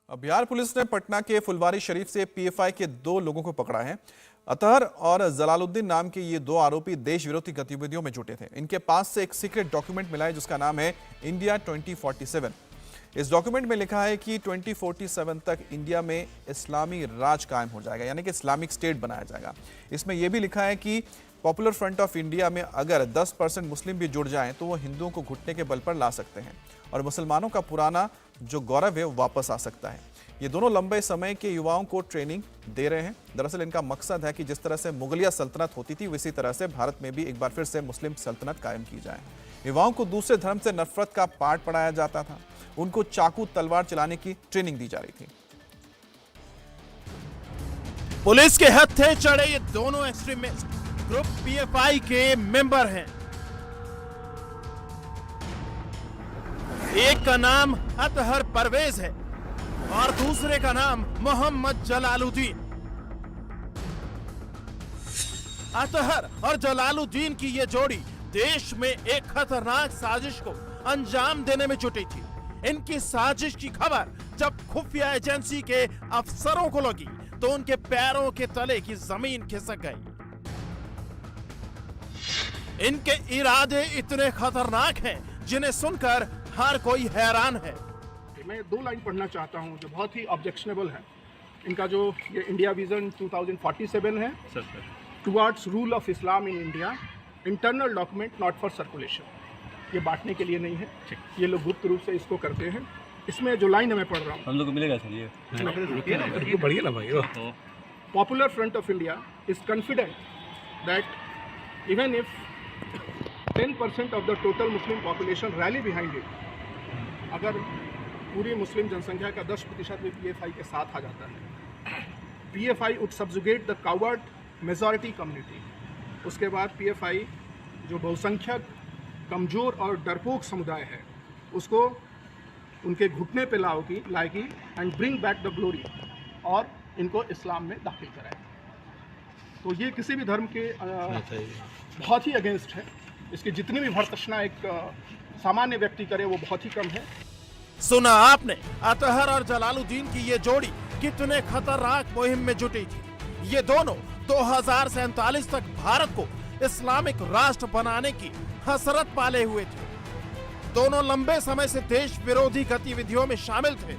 Bihar police ने पटना के फुलवारी शरीफ से पीएफआई के 2 लोगों को पकड़ा है। अतहर और जलालुद्दीन नाम के ये 2 आरोपी देश विरोधी गतिविधियों में जुटे थे। इनके पास से एक सीक्रेट डॉक्यूमेंट मिला है जिसका नाम है इंडिया 2047। इस डॉक्यूमेंट में लिखा है कि 2047 तक इंडिया में इस्लामी राज कायम हो जाएगा, यानी कि इस्लामिक स्टेट बनाया जाएगा। इसमें यह भी लिखा है कि पॉपुलर फ्रंट ऑफ इंडिया में अगर 10% मुस्लिम भी जुड़ जाएं तो वो हिंदुओं को घुटने के बल पर ला सकते हैं और मुसलमानों का पुराना जो गौरव है वापस आ सकता है। ये दोनों लंबे समय के युवाओं को ट्रेनिंग दे रहे हैं। दरअसल इनका मकसद है कि जिस तरह से मुगलिया सल्तनत होती थी उसी तरह से भारत में भी एक बार फिर से मुस्लिम सल्तनत कायम की जाए। युवाओं को दूसरे धर्म से नफरत का पाठ पढ़ाया जाता था, उनको चाकू तलवार चलाने की ट्रेनिंग दी जा रही थी। पुलिस के हत्थे चढ़े ये दोनों एक्सट्रीमिस्ट ग्रुप पीएफआई के मेंबर हैं। एक का नाम अतहर परवेज है और दूसरे का नाम मोहम्मद जलालुद्दीन। अतहर और जलालुद्दीन की यह जोड़ी देश में एक खतरनाक साजिश को अंजाम देने में जुटी थी। इनकी साजिश की खबर जब खुफिया एजेंसी के अफसरों को लगी तो उनके पैरों के तले की जमीन खिसक गई। इनके इरादे इतने खतरनाक हैं जिन्हें सुनकर हर कोई हैरान है। मैं 2 लाइन पढ़ना चाहता हूं जो बहुत ही ऑब्जेक्शनेबल है। इनका जो ये इंडिया विजन 2047 है, towards rule of Islam in India, internal document not for circulation, ये बांटने के लिए नहीं है। ये लोग गुप्त रूप से इसको करते हैं। इसमें जो लाइन मैं पढ़ रहा हूँ, हम लोग को मिलेगा सर ये बढ़िया ना भाई। Popular front of India is confident that even if 10% of the total Muslim population rally behind it, अगर पूरी मुस्लिम जनसंख्या का 10% भी पीएफआई के साथ आ जाता है, PFI would subjugate the coward majority community. उसके बाद पीएफआई जो बहुसंख्यक कमज़ोर और डरपोक समुदाय है उसको उनके घुटने पे लाएगी and bring back the glory, और इनको इस्लाम में दाखिल कराएगी। तो ये किसी भी धर्म के बहुत ही अगेंस्ट है। इसकी जितनी भी भर्त्सना एक सामान्य व्यक्ति करे वो बहुत ही कम है। सुना आपने अतहर और जलालुद्दीन की ये जोड़ी कितने खतरनाक मुहिम में जुटी थी। ये दोनों 2047 तक भारत को इस्लामिक राष्ट्र बनाने की हसरत पाले हुए थे। दोनों लंबे समय से देश विरोधी गतिविधियों में शामिल थे।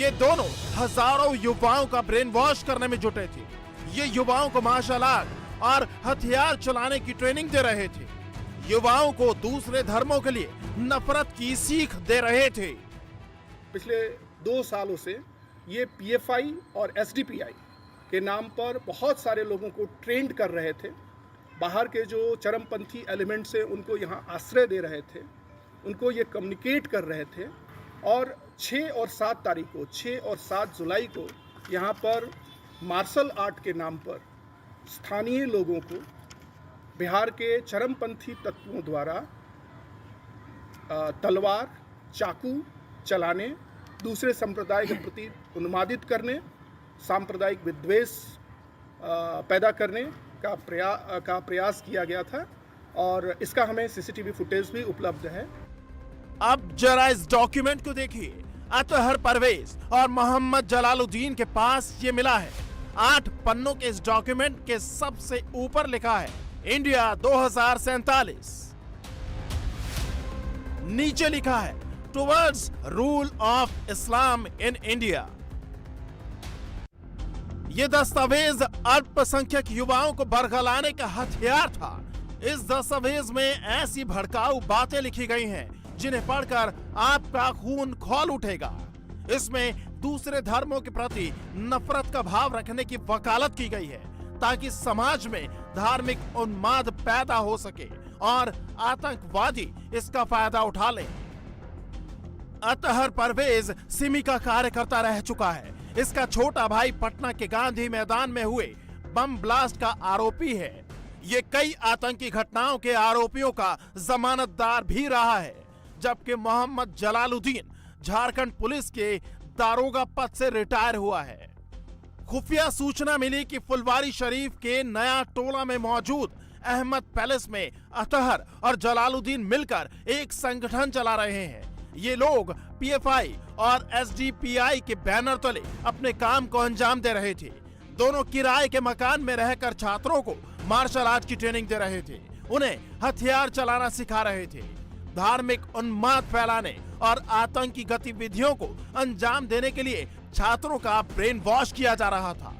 ये दोनों हजारों युवाओं का ब्रेन वॉश करने में जुटे थे। ये युवाओं को मार्शल आर्ट और हथियार चलाने की ट्रेनिंग दे रहे थे। युवाओं को दूसरे धर्मों के लिए नफरत की सीख दे रहे थे। पिछले 2 सालों से ये पीएफआई और एसडीपीआई के नाम पर बहुत सारे लोगों को ट्रेंड कर रहे थे। बाहर के जो चरमपंथी एलिमेंट्स हैं उनको यहाँ आश्रय दे रहे थे, उनको ये कम्युनिकेट कर रहे थे। और 6 और 7 तारीख को, 6 और 7 जुलाई को यहाँ पर मार्शल आर्ट के नाम पर स्थानीय लोगों को बिहार के चरमपंथी तत्वों द्वारा तलवार, चाकू चलाने, दूसरे संप्रदाय के प्रति उन्मादित करने, सांप्रदायिक विद्वेष पैदा करने का प्रयास किया गया था। और इसका हमें सीसीटीवी फुटेज भी उपलब्ध है। अब जरा इस डॉक्यूमेंट को देखिए। अतहर परवेज और मोहम्मद जलालुद्दीन के पास ये मिला है। 8 पन्नों के इस डॉक्यूमेंट के सबसे ऊपर लिखा है इंडिया 2047। नीचे लिखा है towards rule of Islam in India. यह दस्तावेज अल्पसंख्यक युवाओं को बरगलाने का हथियार था। इस दस्तावेज में ऐसी भड़काऊ बातें लिखी गई हैं जिन्हें पढ़कर आपका खून खौल उठेगा। इसमें दूसरे धर्मों के प्रति नफरत का भाव रखने की वकालत की गई है ताकि समाज में धार्मिक उन्माद पैदा हो सके और आतंकवादी इसका फायदा उठा लें। अतहर परवेज सिमी का कार्यकर्ता रह चुका है। इसका छोटा भाई पटना के गांधी मैदान में हुए बम ब्लास्ट का आरोपी है। ये कई आतंकी घटनाओं के आरोपियों का जमानतदार भी रहा है, जबकि मोहम्मद जलालुद्दीन झारखंड पुलिस के दारोगा पद से रिटायर हुआ है। खुफिया सूचना मिली कि फुलवारी शरीफ के नया टोला में मौजूद अहमद पैलेस में अतहर और जलालुद्दीन मिलकर एक संगठन चला रहे हैं ये लोग पीएफआई और एसडीपीआई के बैनर तले अपने काम को अंजाम दे रहे थे। दोनों किराए के मकान में रहकर छात्रों को मार्शल आर्ट की ट्रेनिंग दे रहे थे, उन्हें हथियार चलाना सिखा रहे थे। धार्मिक उन्माद फैलाने और आतंकी गतिविधियों को अंजाम देने के लिए छात्रों का ब्रेन वॉश किया जा रहा था।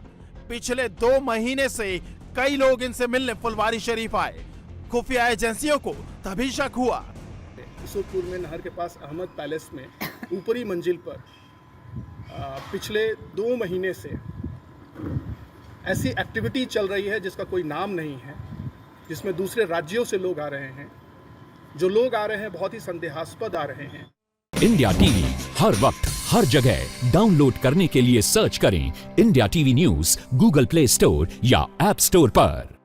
पिछले 2 महीने से कई लोग इनसे मिलने फुलवारी शरीफ आए। खुफिया एजेंसियों को तभी शक हुआ। ईसुफपुर में नहर के पास अहमद पैलेस में ऊपरी मंजिल पर पिछले 2 महीने से ऐसी एक्टिविटी चल रही है जिसका कोई नाम नहीं है, जिसमें दूसरे राज्यों से लोग आ रहे हैं। जो लोग आ रहे हैं बहुत ही संदेहास्पद आ रहे हैं। इंडिया टीवी हर वक्त हर जगह डाउनलोड करने के लिए सर्च करें India TV news Google play store या ऐप स्टोर पर।